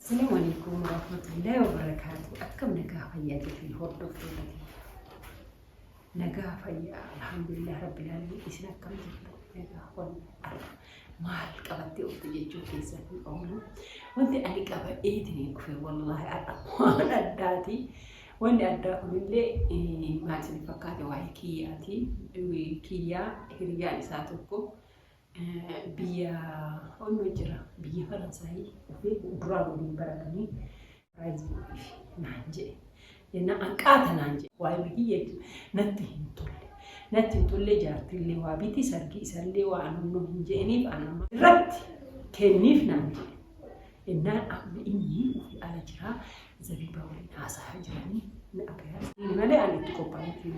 السلام عليكم ورحمة الله وبركاته. أكم نجاح يا جفي هرب فلوتي نجاح يا الحمد لله رب العالمين. إسنا كم جبت نجاح ولا ما الكبتي وتجيجو كيسة الأمور وأنت أنا كبا إيدني كفي والله أنا داتي وأنا أداكم اللي ما تنفكاتي وهي كياتي وكيا هريا إساتكم بيا ونجرا بيا فرنساي وفي برافو دي بركاني رايز نانجي لأن أنقاط نانجي واي بيجي نتين تولي جارتي اللي وابيتي سرقي سرلي وأنا نهجيني فأنا رت كنيف نانجي إن إني وفي على جرا زبيبة ولناس حجراني نأكل ما لا أنا تكوباني في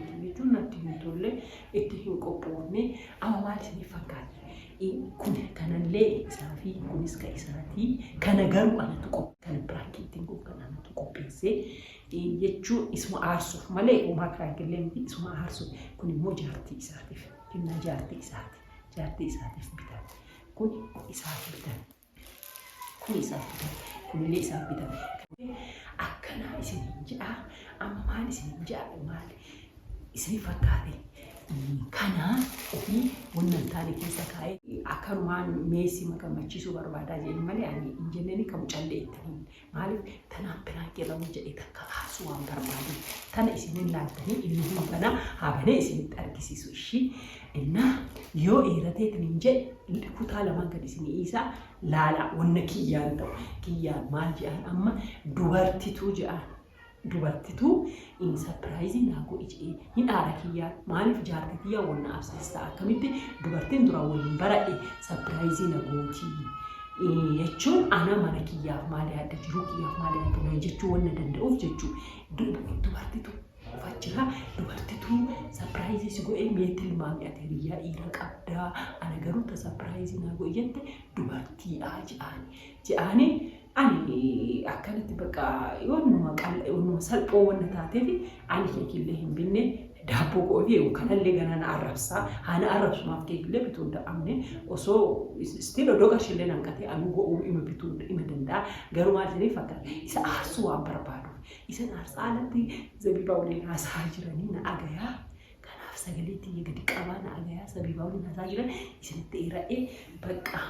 نتين تولي إتهم كوبوني أما ما تنفكات kun kanallee isaafi kunis ka isaati kana garuu ana tuqo kana brakeetiin kana ana tuqopheesse jechuun isuma aarsuuf malee uumaa kaagillee miti isuma aarsuuf kun immoo jaartii isaatiif kenna jaartii isaatiif bitan kun isaaf bitan kun illee isaaf bitan akkana isin ja'a amma maal isin ja'a maal isin fakkaate kana ofi wannan taane keessa kaa'ee akkanumaan meesii magammachiisuu barbaadaa jedhanii malee ani injinanii kam callee ittanii maaliif tanaan biraan jedhamu jedhee takka haasuu waan barbaadu tana isinin laattanii inni hundana habanee isinitti argisiisu ishii innaa yoo eerateetiin jedhe kutaa lamaan gad isinii isaa laala wanna kiyyaan ta'u kiyyaan maal jedhan amma dubartituu jedhan dubartitu in surprising nago ije hin arakiya malif jaartiya wonna absista akamitti dubartin dura waliin bara'e surprising nagoti jechuun ana marakiya maali adda jiru kiya maali adda jechuun wonna danda'uuf jechuun dubartitu fachira dubartitu surprise sigo meetil maami ateriya ira qabda ana garuta surprising nago ijette dubartii jaani ani akkanatti bakka yoonuma yoonuma salphoo wanna taateef ani keekillee hin binne daabboo qoofii kanallee ganana arrabsaa haana arrabsumaaf keekillee bituu da'amne osoo still odoo qarshillee nanqatee anu go'uu ima bituu ima danda'a garuu maal jedhee fakkaata isa aarsuu waan barbaadu isa aarsaa alatti zabiibaa waliin haasaa jiranii na agayaa kanaaf sagaleetti gadi qabaa na agayaa zabiibaa waliin haasaa jiran isinitti eera'ee bakka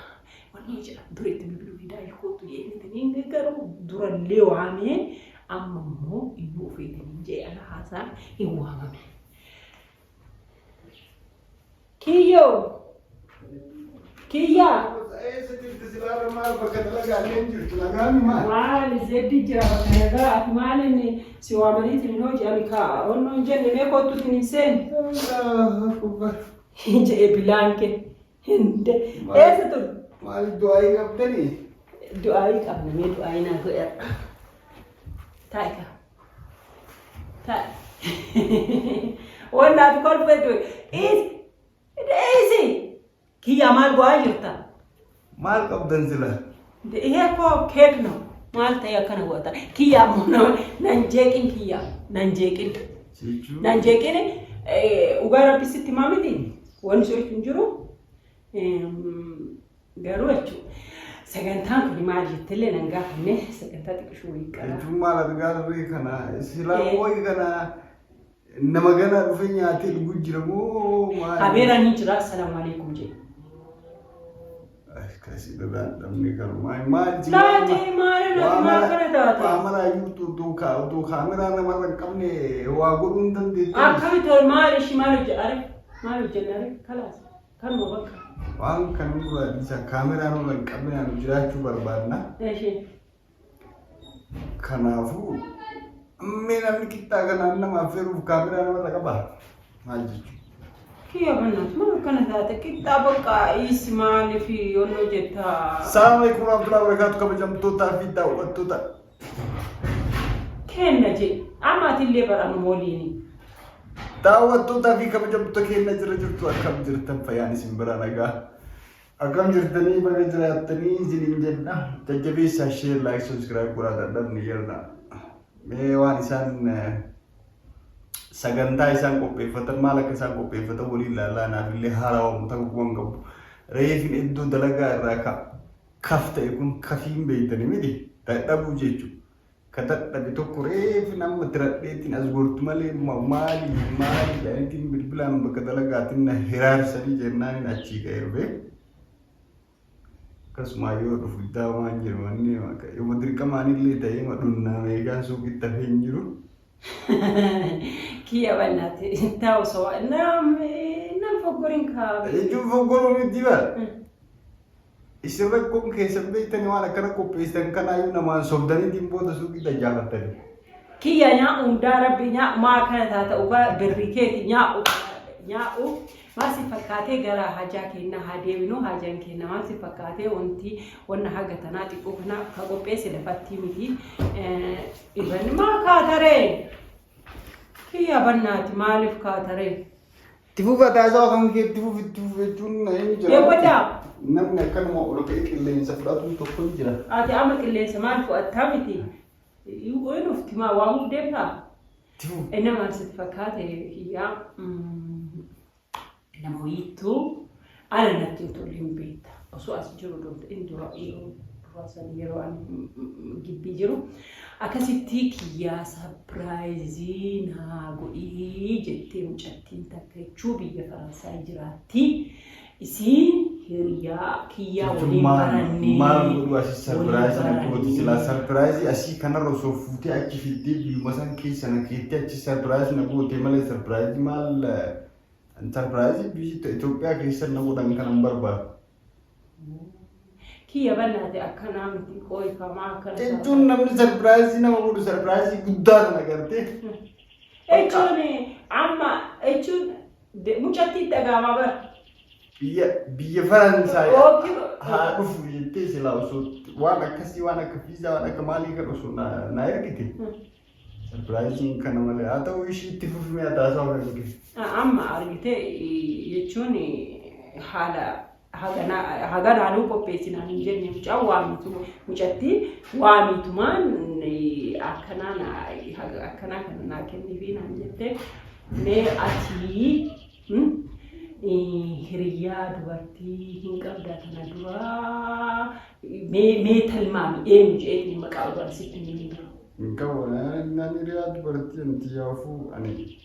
wanni jira dureetti bibiluu fidaa ilkootu yeetanii garuu durallee waamee amma immoo inni ofeetanii jee ala haasaan hin waamame. Kiyyaa! maal zeddi jira bakka nagaa ati maal inni si waamaniiti min hojii ani kaa onnoo hin jenne mee kottuutiin hin seeni. Jee bilaanke hinde eessa ture? Maal du'aayi qabdanii? Du'aayi qabna mee du'aayi naa godhadha. Taa'ika. Taa'i. Wanna ati kolfeetu eesi kiyyaa maal go'aa jirta? Maal qabdan sila? Ihee koo keekno maal ta'e akkana goota kiyyaa immoo nan jeeqin kiyyaa nan jeeqin. Nan jeeqin ugaa rabbisitti maamiti wanni sochiin hin jiru. Garuu jechuudha sagantaan kun maal jettillee nan gaafanne sagantaa xiqqishuu hiikkala. Jechuun maal argaa jirre kana silaa mooyi kana nama gana dhufe nyaatee dhuguu jira moo maal? Habeeraan hin jira assalaamu alaikum jedhe. Akkasii dadaan dhabne kanumaa maal jira? Laatee maal kana taate? Waamara iyyuu kaameraa namarra hin qabne waa godhuu hin dandeettu. Akkamitti maal ishii maal hojjedhare? Maal hojjedhare? Kalaas kanuma bakka. Waan kan isa kaameraan waliin qabnaan jiraachuu barbaadna. Kanaafuu mee namni qixxaa kanaan nama affeeruuf kaameraa namarra qabaa maal jechuudha? Kiyya bannaatu maal kana taate qixxaa bakka isi maaliif yoonnoo jettaa? Assalamu alaikum warahmatullahi wabarakatuh kabajamtootaa fi daawwattoota. Kenna jedhe amaatillee baranu mooliini. Daawwattoota fi kabajamtoota keenya jirtu akkam jirtan fayyaan isin bira nagaa akkam jirtanii baga jiraattanii isiniin jenna jajjabeessaa share like subscribe godhaa dadhabne ni jirna mee waan isaan sagantaa isaan qopheeffatan maal akka isaan qopheeffatan waliin ilaalaa naaf illee haarawwamu ta'uu waan qabu reefin iddoo dalagaa irraa kaf ta'e kun kafiin beeytanii miti dadhabuu jechuudha. Ka dadhabe tokko reefi nama tiradheetiin as gortu malee maali jedhaniitiin bilbilaan bakka dalagaatiin na hiraarsanii jennaan achii ka'ee dhufe. Akkasuma yoo dhufu daawamaan jiru wanni yoo dirqamaanillee ta'ee madhunnaa meeqaan suuqitti hafee hin jiru. Kiyya bannaati taa'u sowa nam foggorin kaa. Jechuun foggoruu miti bara. Isin rakkoon keessan beektanii waan akkana qopheessan kanaayyuu namaan sobdaniitiin booda suuqii tajaafatanii. Kiyya nyaa'uun daarabbi maa kana taata ugaa birri keeti nyaa'u maasi fakkaatee gara hajaa kenna haa deebinu hajaan kenna maasi fakkaatee wanna haga tanaa xiqqoo kana ka qopheesse lafatti miti irrani maa kaataree kiyya bannaati maaliif kaataree. Tifuufa taasisaa kan kee tifuuf jechuun hin jira. Eewwadaa. Namni akkanuma ol ka'ee qilleensa fudhatu tokko hin jira. Ati amma qilleensa maal fudhattaa miti? Yoo dhufti maa waamuuf deemtaa? Tifuuf. Inni maal sitti fakkaate kiyyaa nama wiittuu ana natti utuun hin beekta. Osoo as jiru yeroo gibbii jiru akkasitti kiyyaa sapiraayizii naa godhii jettee mucattiin takka jechuu biyya Faransaay jiraatti. Isiin hiriyaa kiyyaa waliin barannee. Maal godhu asii sapiraayizii natti silaa sapiraayizii asii kanarra osoo fuutee achi fiddee biyyuma san keessa na keettee achi sapiraayizii na gootee malee sapiraayizii maal sapiraayizii biyya Itoophiyaa keessa na godhan kanan barbaadu. Kiyya bannaate akkanaa miti qooyfamaa akkana. Jechuun namni sapiraayizii nama godhu sapiraayizii guddaa kana gartee. Jechuun amma jechuun mucattiin dhagaamaa bara. Biyya Faransaay haa dhufu jettee silaa osoo waan akkasii waan akka fiizaa waan akka maalii kan osoo na ergite. Sapiraayiziin kana malee haa ta'u ishii itti fufnee taasisaa kan jiru. Amma argite jechuun haala haganaanuu qopheessinaan hin jenne mucaan mucatti waamitumaan akkanaa kan naa kenniifi naan jette mee ati hiriyaa dubartii hin qabda kana duraa mee tilmaami eenyu jedhee maqaa dhugaan sitti hin jiru. Hin qabu naan hiriyaa dubartii anti yaafuu ani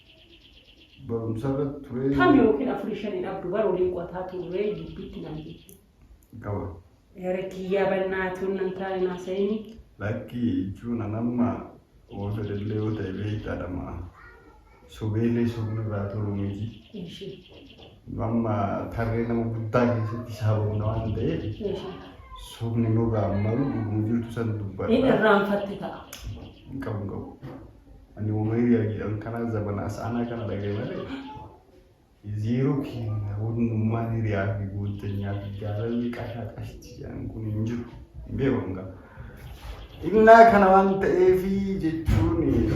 barumsa irratti ture. Kam yookiin afurii shaniin abduu bara waliin qotaa turre gibbiitti naan jechuudha. Qaba. Kiyyaa bannaatuun nan taa'e naasa'ini. Lakki jechuun anamma oola dallee yoo ta'e beektaadhama. Sobeelee sobni irraa toluu miti. Amma tarree nama guddaa keessatti saabamna waan ta'eef sobni nurraa malu dhuguu jirtu san dubbata. Inni irraanfatte ta'a. Hin qabu. Ani umurii argitan kana zabana asaanaa kana dhaga'e malee zeeroo keenya wannummaan hiriyaa fi guutanyaa fi jaalalli qashaa qashti jedhan kun hin jiru. Hin beekamu qaba. Innaa kana waan ta'eef jechuun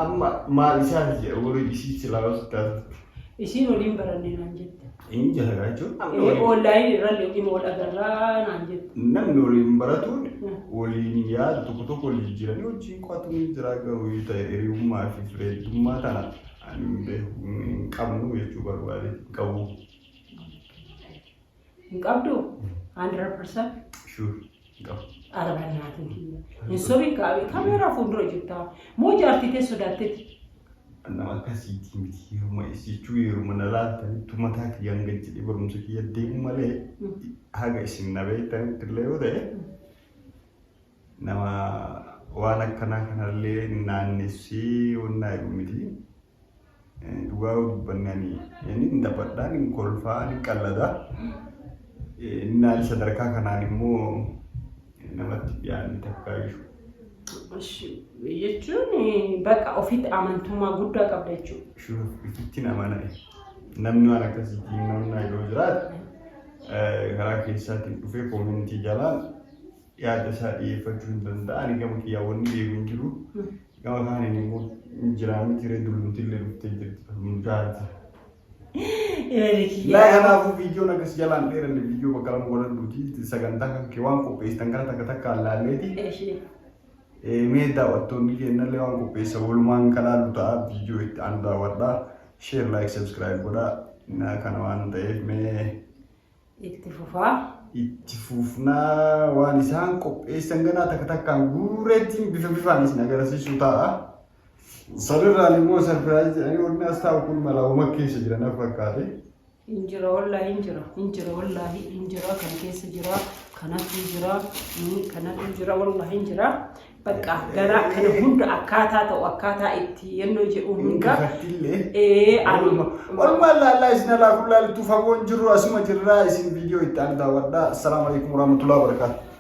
amma maal isaati jedha warri isii silaa wasu taasisu. Isiin waliin barannee naan jette. Inni jala jechuun Oonlaayinii irra dhimma wal agarraa naan jette. namni waliin baratuun waliin yaada tokko waliin jiranii wajjin qo'atuun jira garuu ta'e hiriyummaa fi fireeddummaa tana hin qabnu jechuu barbaade qabu. Hin qabdu 100%. Sure qabu. Arbannaatiin kiyya. Hin sobii kaameeraa fuuldura jirta. Moo jaartitee sodaatteeti? Nama akkasiitii miti yeruma jechuu yeruma na laaltanitti mataa kiyyaan gad jedhee barumsa kiyya deemu malee haga isin na beektanitti illee yoo ta'e nama waan akkanaa kanallee naannessee wannaa jedhu miti. Dhugaa dubbannanii inni hin taphadhaan hin kolfaa hin qalladaa. Innaan sadarkaa kanaan immoo namatti dhiyaanni takkaa jechuudha. Jechuun bakka ofitti amantummaa guddaa qabda jechuudha. Sure, ofitti amanaa. Namni waan akkasiitiin namni yeroo jiraatu karaa keessaatiin dhufee koomintii jalaan yaada isaa dhiyeeffachuu hin danda'an gama kiyyaawwanni beeku hin jiru. Gama kaaniin immoo jiraamni tiree dulluutillee dhuftee jirti. Mucaati. Kanaafuu viidiyoon akkas jalaan dheeranne viidiyoo bakka lama godhadhuuti sagantaa kan kee waan qopheessitan kana takka takka allaalleeti. Mee daawwattoonni keenyallee waan qopheessa walumaan kalaallu ta'a viidiyoo itti aanu daawwadhaa. Share, like, subscribe godhaa. Kana waan ta'eef mee itti fufaa. itti fufnaa waan isaan qopheessan ganaa takka takkaan guureettiin bifaan isin agarsiisuu ta'a. Sadarraan immoo sarpiraayiz jedhanii wanni as taa'u kun malaa'uma keessa jiran fakkaate. Injira wallahi injira wallahi injira kan keessa jira kanatu jira wallahi injira bakka gara kana hunda akkaataa ta'u akkaataa itti yennoo jedhu hunda walumaa laallaa isin alaa kun laaltu fagoon jirru asuma jirraa isin viidiyoo itti aan daawwadhaa. Assalaamu alaikum warahmatullahi wabarakatuh.